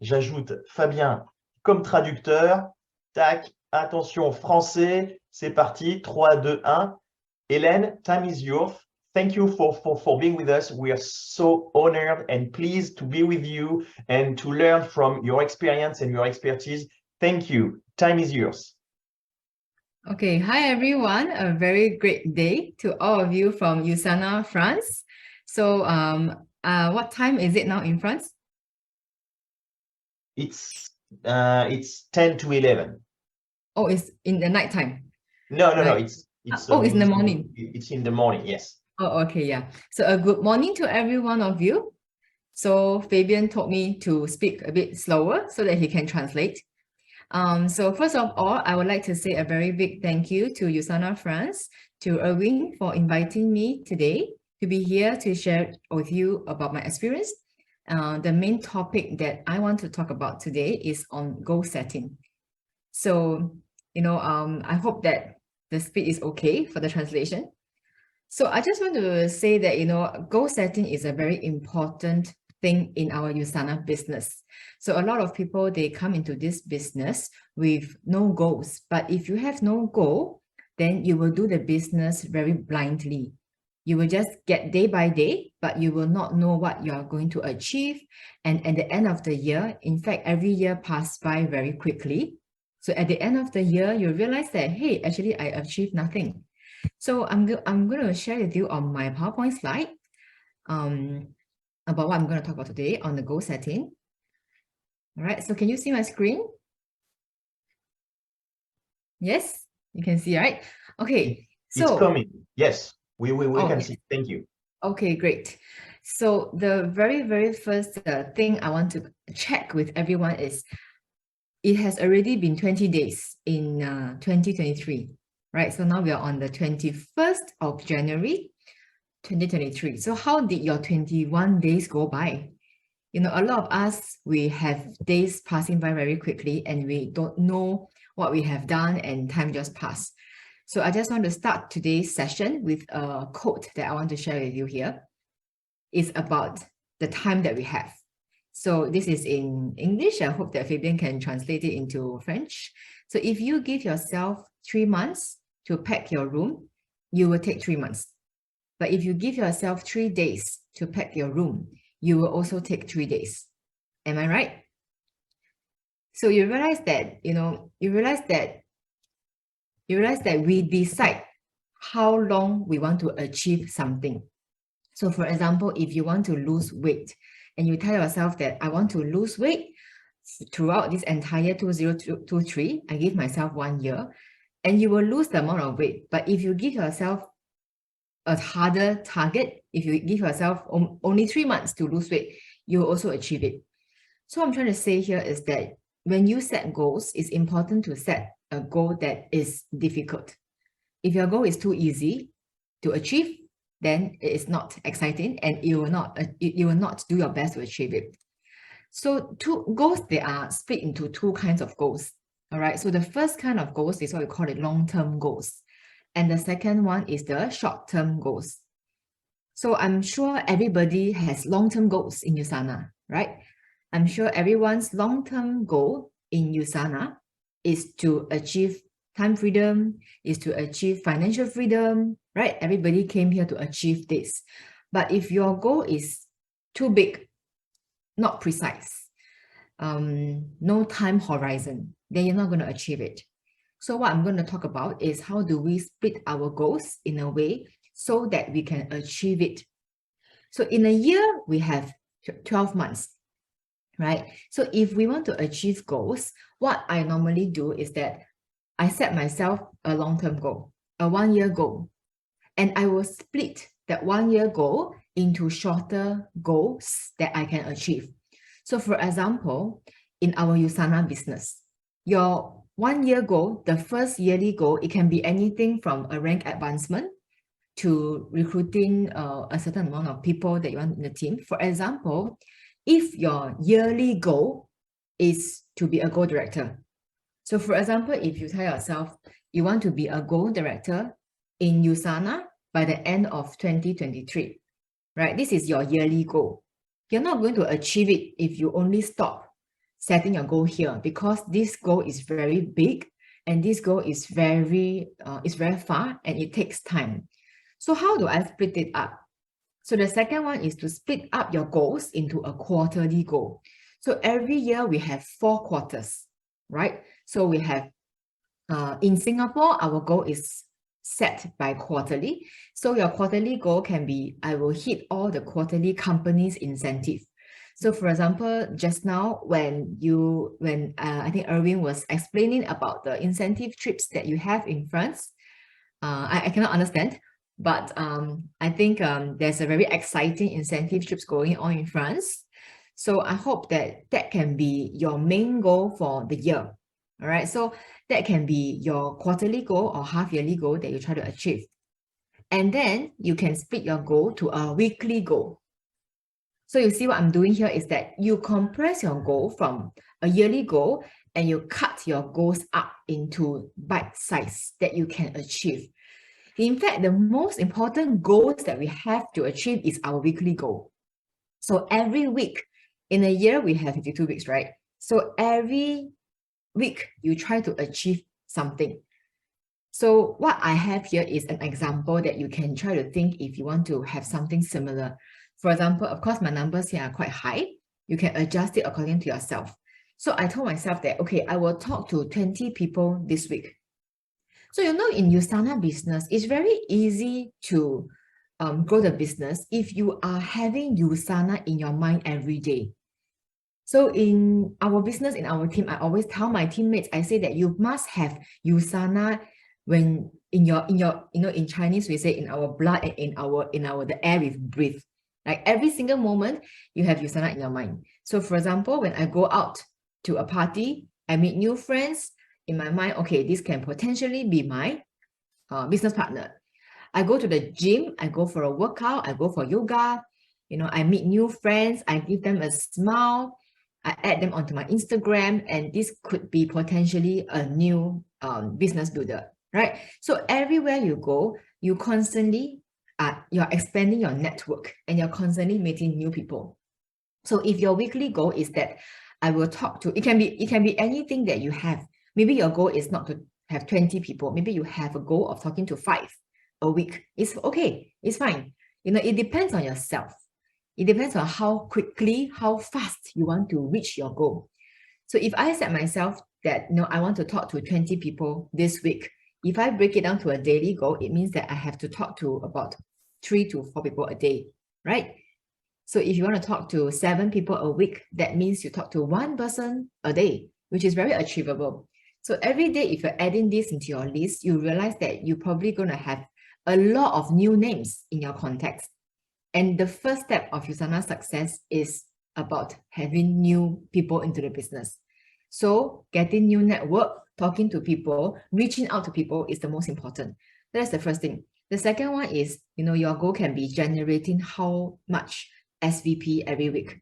J'ajoute Fabien comme traducteur. Tac, attention, français, c'est parti. 3, 2, 1. Helen, time is yours. Thank you for being with us. We are so honored and pleased to be with you and to learn from your experience and your expertise. Thank you. Time is yours. Okay, hi everyone. A very great day to all of you from USANA, France. So, what time is it now in France? It's 10 to 11. Oh, it's in the night time. No, right? It's it's in the morning. It's in the morning, yes. Oh, okay, yeah. So a good morning to every one of you. So Fabian told me to speak a bit slower so that he can translate. So first of all, I would like to say a very big thank you to USANA France, to Erwin for inviting me today to be here to share with you about my experience. The main topic that I want to talk about today is on goal setting. So, I hope that the speed is okay for the translation. So I just want to say that, goal setting is a very important thing in our USANA business. So a lot of people, they come into this business with no goals. But if you have no goal, then you will do the business very blindly. You will just get day by day, but you will not know what you are going to achieve. And at the end of the year, in fact, every year passes by very quickly. So at the end of the year, you realize that, hey, actually, I achieved nothing. So I'm going to share with you on my PowerPoint slide about what I'm going to talk about today on the goal setting. All right, so can you see my screen? Yes, you can see, right? Okay, so it's coming. Yes, we can see. Thank you. Okay, great. So the very first thing I want to check with everyone is it has already been 20 days in 2023, right? So now we are on the 21st of January, 2023. So how did your 21 days go by? A lot of us, we have days passing by very quickly and we don't know what we have done and time just passed. So I just want to start today's session with a quote that I want to share with you here. It's about the time that we have. So this is in English. I hope that Fabian can translate it into French. So if you give yourself 3 months to pack your room, you will take 3 months. But if you give yourself 3 days to pack your room, you will also take 3 days. Am I right? So you realize that, we decide how long we want to achieve something. So for example, if you want to lose weight and you tell yourself that I want to lose weight throughout this entire 2023, I give myself 1 year, and you will lose the amount of weight. But if you give yourself a harder target, if you give yourself only 3 months to lose weight, you will also achieve it. So what I'm trying to say here is that when you set goals, it's important to set a goal that is difficult. If your goal is too easy to achieve, then it is not exciting and you will not do your best to achieve it. So two goals, they are split into 2 kinds of goals. All right. So the first kind of goals is what we call it long-term goals. And the second one is the short-term goals. So I'm sure everybody has long-term goals in USANA, right? I'm sure everyone's long-term goal in USANA is to achieve time freedom, is to achieve financial freedom, right? Everybody came here to achieve this. But if your goal is too big, not precise, no time horizon, then you're not going to achieve it. So what I'm going to talk about is how do we split our goals in a way so that we can achieve it. So in a year, we have 12 months, right? So if we want to achieve goals, what I normally do is that I set myself a long-term goal, a 1-year goal, and I will split that 1-year goal into shorter goals that I can achieve. So for example, in our USANA business, your 1-year goal, the first yearly goal, it can be anything from a rank advancement to recruiting a certain amount of people that you want in the team. For example, if your yearly goal is to be a goal director. So for example, if you tell yourself you want to be a goal director in USANA by the end of 2023, right? This is your yearly goal. You're not going to achieve it if you only stop setting your goal here, because this goal is very big and this goal is very far and it takes time. So how do I split it up? So the second one is to split up your goals into a quarterly goal. So every year we have 4 quarters, right? So we have, in Singapore, our goal is set by quarterly. So your quarterly goal can be, I will hit all the quarterly companies incentive. So for example, just now when I think Erwin was explaining about the incentive trips that you have in France, I cannot understand, but I think there's a very exciting incentive trips going on in France. So I hope that that can be your main goal for the year. All right, so that can be your quarterly goal or half-yearly goal that you try to achieve. And then you can split your goal to a weekly goal. So you see what I'm doing here is that you compress your goal from a yearly goal and you cut your goals up into bite size that you can achieve. In fact, the most important goals that we have to achieve is our weekly goal. So every week in a year, we have 52 weeks, right? So every week you try to achieve something. So what I have here is an example that you can try to think if you want to have something similar. For example, of course, my numbers here are quite high. You can adjust it according to yourself. So I told myself that, okay, I will talk to 20 people this week. So in USANA business, it's very easy to grow the business if you are having USANA in your mind every day. So in our business, in our team, I always tell my teammates, I say that you must have USANA when in Chinese, we say in our blood and in the air we breathe. Like every single moment, you have USANA in your mind. So for example, when I go out to a party, I meet new friends, in my mind, okay, this can potentially be my business partner. I go to the gym, I go for a workout, I go for yoga, I meet new friends, I give them a smile, I add them onto my Instagram, and this could be potentially a new business builder, right? So everywhere you go, you constantly, you're expanding your network and you're constantly meeting new people. So if your weekly goal is that I will talk to, it can be anything that you have. Maybe your goal is not to have 20 people. Maybe you have a goal of talking to 5 a week. It's okay. It's fine. It depends on yourself. It depends on how quickly, how fast you want to reach your goal. So if I set myself that, I want to talk to 20 people this week, if I break it down to a daily goal, it means that I have to talk to about 3 to 4 people a day, right? So if you want to talk to 7 people a week, that means you talk to 1 person a day, which is very achievable. So every day, if you're adding this into your list, you realize that you're probably going to have a lot of new names in your contacts. And the first step of USANA success is about having new people into the business. So getting new network, talking to people, reaching out to people is the most important. That's the first thing. The second one is, your goal can be generating how much SVP every week.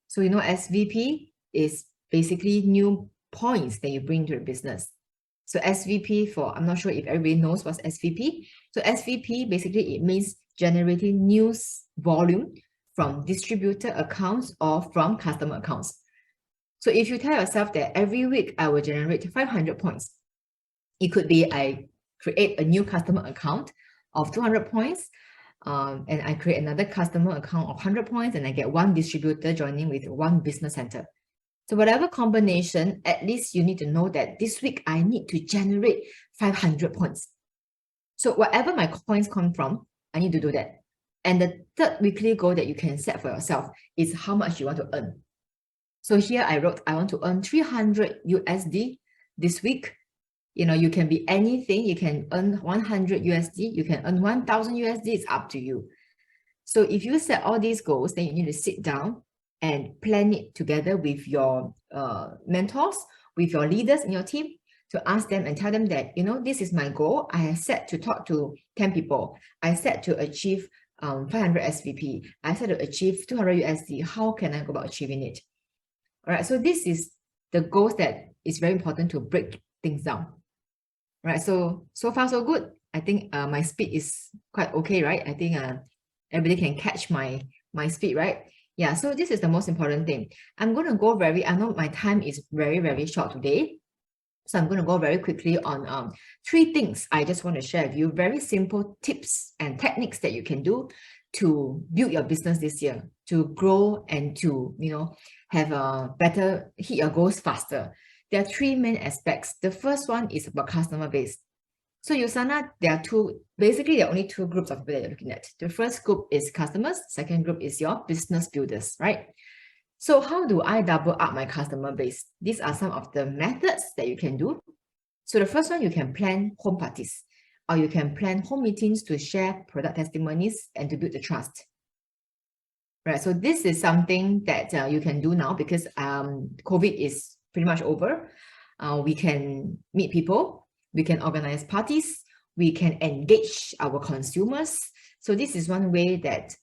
So, SVP is basically new points that you bring to the business. So SVP I'm not sure if everybody knows what's SVP. So SVP, basically it means generating news volume from distributor accounts or from customer accounts. So if you tell yourself that every week I will generate 500 points, it could be I create a new customer account of 200 points, and I create another customer account of 100 points, and I get 1 distributor joining with 1 business center. So whatever combination, at least you need to know that this week I need to generate 500 points. So whatever my points come from, I need to do that. And the third weekly goal that you can set for yourself is how much you want to earn. So here I wrote, I want to earn 300 USD this week. You can be anything. You can earn 100 USD. You can earn 1000 USD. It's up to you. So if you set all these goals, then you need to sit down and plan it together with your mentors, with your leaders in your team, to ask them and tell them that, this is my goal. I have set to talk to 10 people. I set to achieve 500 SVP. I set to achieve 200 USD. How can I go about achieving it? All right, so this is the goals that is very important to break things down. All right, so far so good. I think my speed is quite okay, right? I think everybody can catch my speed, right? Yeah, so this is the most important thing. I'm going to go I know my time is very, very short today. So I'm going to go very quickly on 3 things I just want to share with you. Very simple tips and techniques that you can do to build your business this year, to grow and to, have a better, hit your goals faster. There are 3 main aspects. The first one is about customer base. So USANA, there are only 2 groups of people that you're looking at. The first group is customers, second group is your business builders, right? So how do I double up my customer base? These are some of the methods that you can do. So the first one, you can plan home parties, or you can plan home meetings to share product testimonies and to build the trust. Right, so this is something that you can do now because COVID is pretty much over. We can meet people, we can organize parties, we can engage our consumers. So this is one way that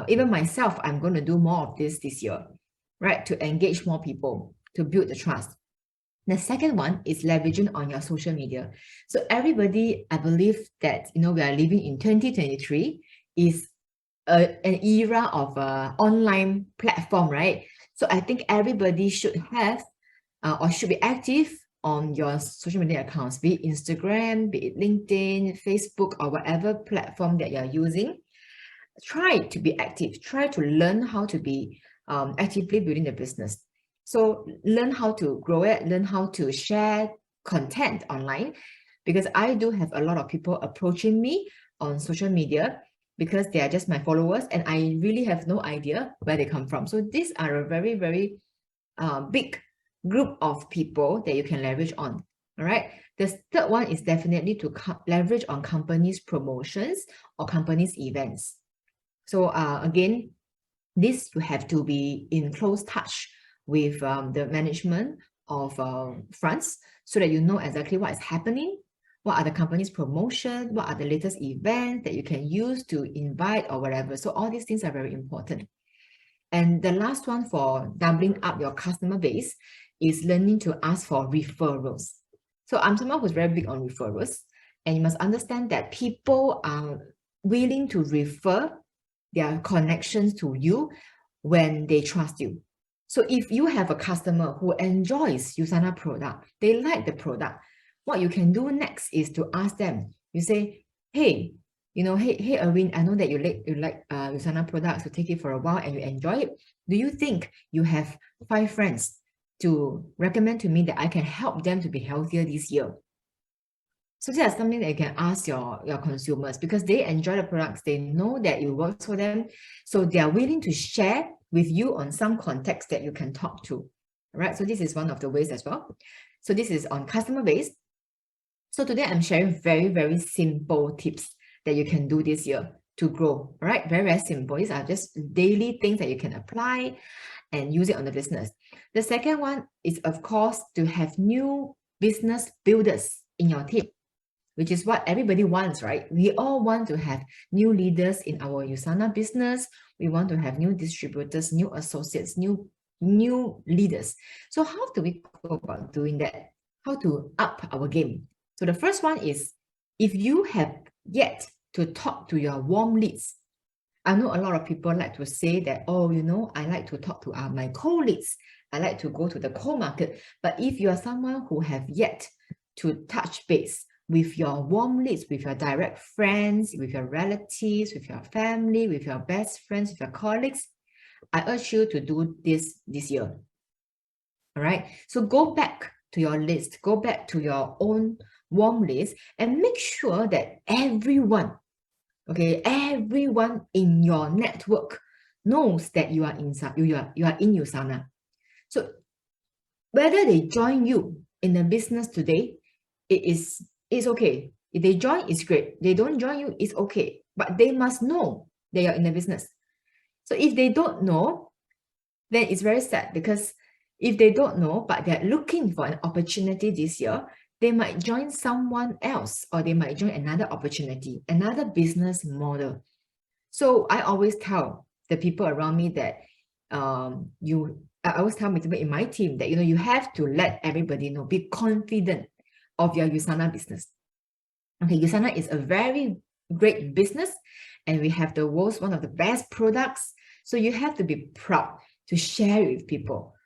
even myself, I'm going to do more of this year, right? To engage more people, to build the trust. The second one is leveraging on your social media. So everybody, I believe that, we are living in 2023 is an era of online platform, right? So I think everybody should have or should be active on your social media accounts, be it Instagram, be it LinkedIn, Facebook, or whatever platform that you're using. Try to be active. Try to learn how to be actively building the business. So learn how to grow it, learn how to share content online, because I do have a lot of people approaching me on social media because they are just my followers and I really have no idea where they come from. So these are a very, very big group of people that you can leverage on. All right. The third one is definitely to leverage on companies' promotions or companies' events. So again, this you have to be in close touch with the management of France so that you know exactly what is happening, what are the company's promotion, what are the latest events that you can use to invite or whatever. So all these things are very important. And the last one for doubling up your customer base is learning to ask for referrals. So I'm someone who's very big on referrals, and you must understand that people are willing to refer their connections to you when they trust you. So if you have a customer who enjoys USANA product, they like the product, what you can do next is to ask them. You say, hey, hey, Erwin, I know that you like USANA products, to take it for a while and you enjoy it. Do you think you have 5 friends to recommend to me that I can help them to be healthier this year? So that's something that you can ask your consumers, because they enjoy the products, they know that it works for them, so they are willing to share with you on some context that you can talk to. All right, so this is one of the ways as well. So this is on customer base. So today I'm sharing very, very simple tips that you can do this year to grow. All right, very, very simple. These are just daily things that you can apply and use it on the business. The second one is, of course, to have new business builders in your team, which is what everybody wants, right? We all want to have new leaders in our USANA business. We want to have new distributors, new associates, new leaders. So how do we go about doing that? How to up our game? So the first one is, if you have yet to talk to your warm leads. I know a lot of people like to say that, oh, I like to talk to my cold leads. I like to go to the cold market. But if you are someone who have yet to touch base with your warm leads, with your direct friends, with your relatives, with your family, with your best friends, with your colleagues, I urge you to do this year. All right. So go back to your list, go back to your own warm list, and make sure that everyone in your network knows that you are in USANA. So whether they join you in the business today, it's okay. If they join, it's great. They don't join you, it's okay. But they must know they are in the business. So if they don't know, then it's very sad, because if they don't know, but they're looking for an opportunity this year, they might join someone else, or they might join another opportunity, another business model. So I always tell the people around me that I always tell people in my team that you have to let everybody know, be confident of your USANA business. Okay, USANA is a very great business, and we have one of the best products. So you have to be proud to share it with people.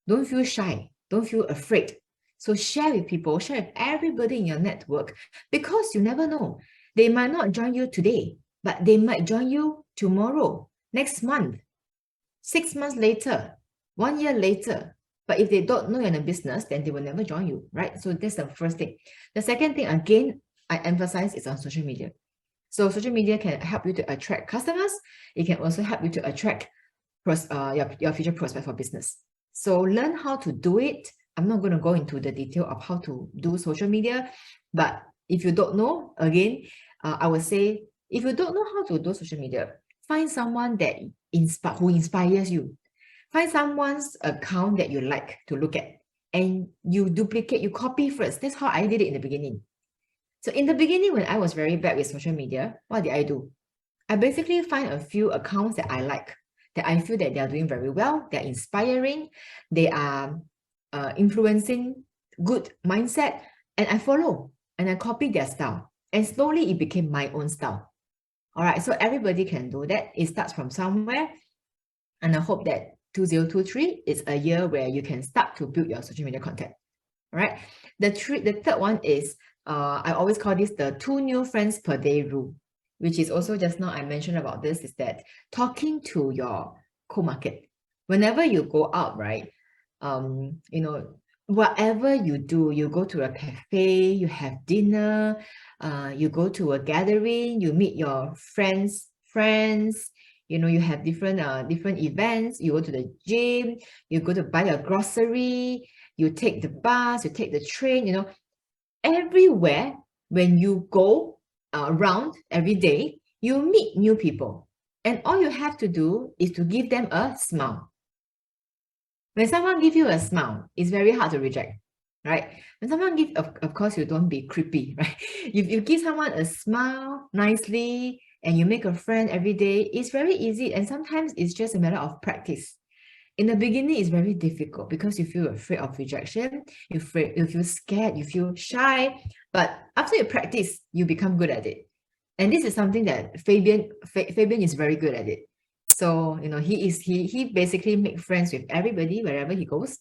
Don't feel shy. Don't feel afraid. So share with people, share with everybody in your network, because you never know. They might not join you today, but they might join you tomorrow, next month, 6 months later, 1 year later. But if they don't know you're in a business, then they will never join you, right? So that's the first thing. The second thing, again, I emphasize is on social media. So social media can help you to attract customers. It can also help you to attract your future prospect for business. So learn how to do it. I'm not going to go into the detail of how to do social media, but if you don't know, again, I would say, if you don't know how to do social media, find someone that who inspires you. Find someone's account that you like to look at, and you duplicate, you copy first. That's how I did it in the beginning. So in the beginning, when I was very bad with social media, what did I do? I basically find a few accounts that I like, that I feel that they are doing very well, they're inspiring, they are influencing good mindset, and I follow and I copy their style. And slowly it became my own style. All right, so everybody can do that. It starts from somewhere. And I hope that 2023 is a year where you can start to build your social media content. All right. The third one is, I always call this the 2 new friends per day rule, which is also just now I mentioned about this, is that talking to your co-market. Whenever you go out, right, you know, whatever you do, you go to a cafe, you have dinner, you go to a gathering, you meet your friends, you know, you have different events, you go to the gym, you go to buy your grocery, you take the bus, you take the train, you know, everywhere when you go around every day, you meet new people. And all you have to do is to give them a smile. When someone gives you a smile, it's very hard to reject, right? When someone gives, of course, you don't be creepy, right? If you give someone a smile nicely and you make a friend every day, it's very easy. And sometimes it's just a matter of practice. In the beginning, it's very difficult because you feel afraid of rejection, you feel scared, you feel shy. But after you practice, you become good at it. And this is something that Fabian is very good at it. So, you know, he basically makes friends with everybody wherever he goes.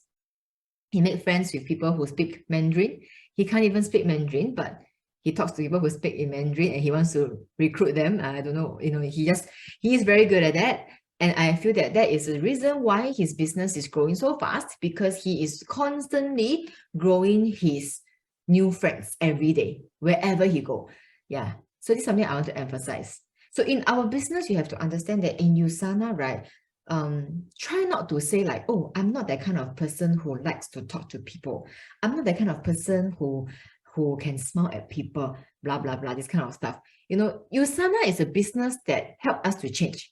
He makes friends with people who speak Mandarin. He can't even speak Mandarin, but he talks to people who speak in Mandarin and he wants to recruit them. I don't know, you know, he is very good at that. And I feel that that is the reason why his business is growing so fast, because he is constantly growing his new friends every day, wherever he go. Yeah. So this is something I want to emphasize. So in our business, you have to understand that in USANA, right? Try not to say like, oh, I'm not that kind of person who likes to talk to people. I'm not that kind of person who can smile at people, blah, blah, blah, this kind of stuff. You know, USANA is a business that helped us to change.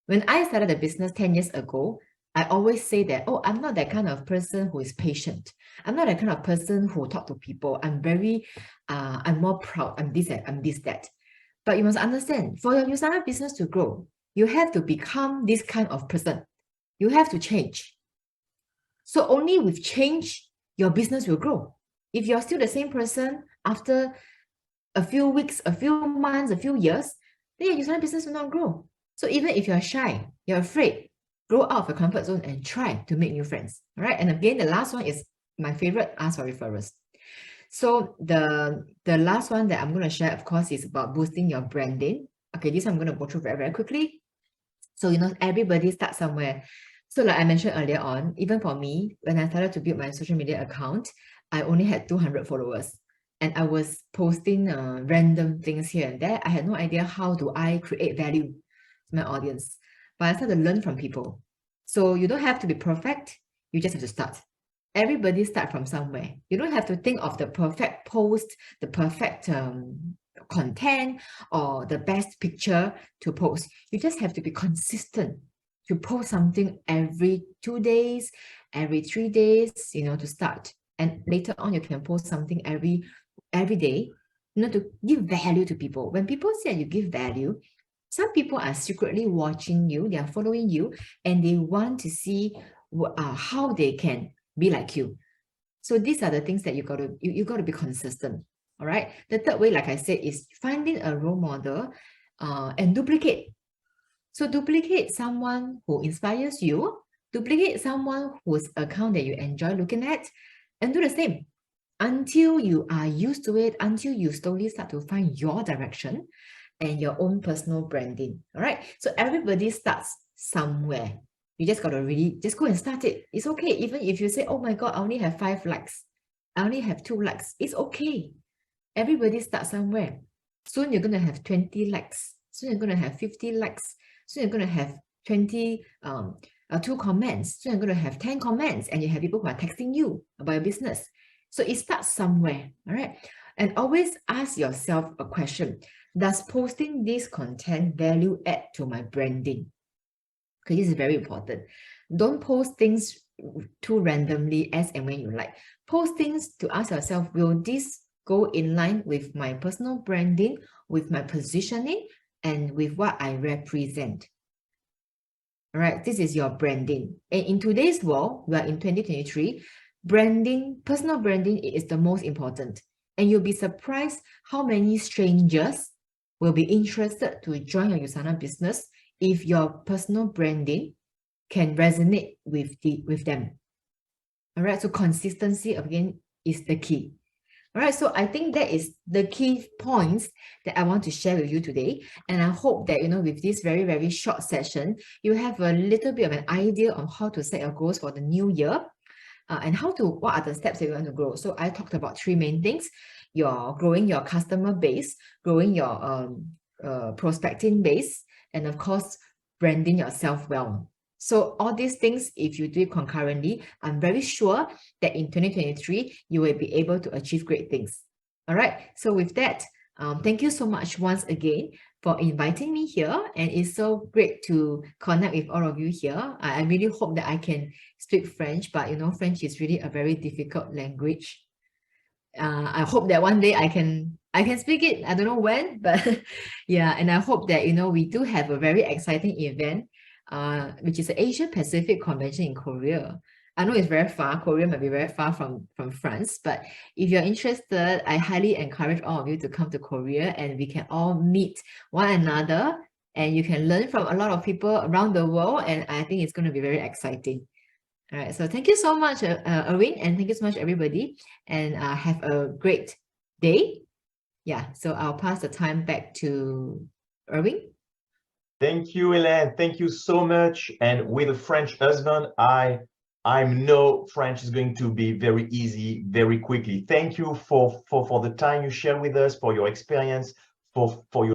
When I started the business 10 years ago, I always say that, oh, I'm not that kind of person who is patient. I'm not that kind of person who talk to people. I'm more proud. I'm this, that. But you must understand, for your USANA business to grow, you have to become this kind of person. You have to change. So only with change, your business will grow. If you're still the same person after a few weeks, a few months, a few years, then your USANA business will not grow. So even if you're shy, you're afraid, grow out of your comfort zone and try to make new friends. All right. And again, the last one is my favorite, ask for referrals. So the last one that I'm going to share, of course, is about boosting your branding. Okay, this I'm going to go through very, very quickly. So, you know, everybody starts somewhere. So like I mentioned earlier on, even for me, when I started to build my social media account, I only had 200 followers. And I was posting random things here and there. I had no idea how do I create value to my audience. But I started to learn from people. So you don't have to be perfect. You just have to start. Everybody start from somewhere. You don't have to think of the perfect post, the perfect content, or the best picture to post. You just have to be consistent to post something every 2 days, every 3 days, you know, to start. And later on, you can post something every day, you know, to give value to people. When people say you give value, some people are secretly watching you, they are following you, and they want to see how they can be like you. So these are the things that you got to be consistent. All right. The third way, like I said, is finding a role model and duplicate. So duplicate someone who inspires you, duplicate someone whose account that you enjoy looking at, and do the same until you are used to it, until you slowly start to find your direction and your own personal branding. All right. So everybody starts somewhere. You just got to really just go and start it. It's okay. Even if you say, oh my God, I only have 5 likes. I only have 2 likes. It's okay. Everybody starts somewhere. Soon you're going to have 20 likes. Soon you're going to have 50 likes. Soon you're going to have 2 comments. Soon you're going to have 10 comments, and you have people who are texting you about your business. So it starts somewhere. All right. And always ask yourself a question. Does posting this content value add to my branding? Okay, this is very important. Don't post things too randomly as and when you like. Post things to ask yourself, will this go in line with my personal branding, with my positioning, and with what I represent? All right, this is your branding. And in today's world, we are in 2023, branding, personal branding is the most important. And you'll be surprised how many strangers will be interested to join your USANA business if your personal branding can resonate with them. All right, so consistency again is the key. All right, so I think that is the key points that I want to share with you today. And I hope that, with this very, very short session, you have a little bit of an idea on how to set your goals for the new year and what are the steps that you want to grow. So I talked about 3 main things. You're growing your customer base, growing your prospecting base, and of course, branding yourself well. So all these things, if you do it concurrently, I'm very sure that in 2023, you will be able to achieve great things. All right. So with that, thank you so much once again for inviting me here. And it's so great to connect with all of you here. I really hope that I can speak French, but French is really a very difficult language. I hope that one day I can speak it. I don't know when, but yeah. And I hope that, we do have a very exciting event, which is the Asia Pacific Convention in Korea. I know it's very far. Korea might be very far from France, but if you're interested, I highly encourage all of you to come to Korea, and we can all meet one another, and you can learn from a lot of people around the world. And I think it's going to be very exciting. All right, so thank you so much, Erwin, and thank you so much, everybody, and have a great day. Yeah, so I'll pass the time back to Erwin. Thank you, Helen. Thank you so much. And with a French husband, I know French is going to be very easy, very quickly. Thank you for the time you share with us, for your experience, for your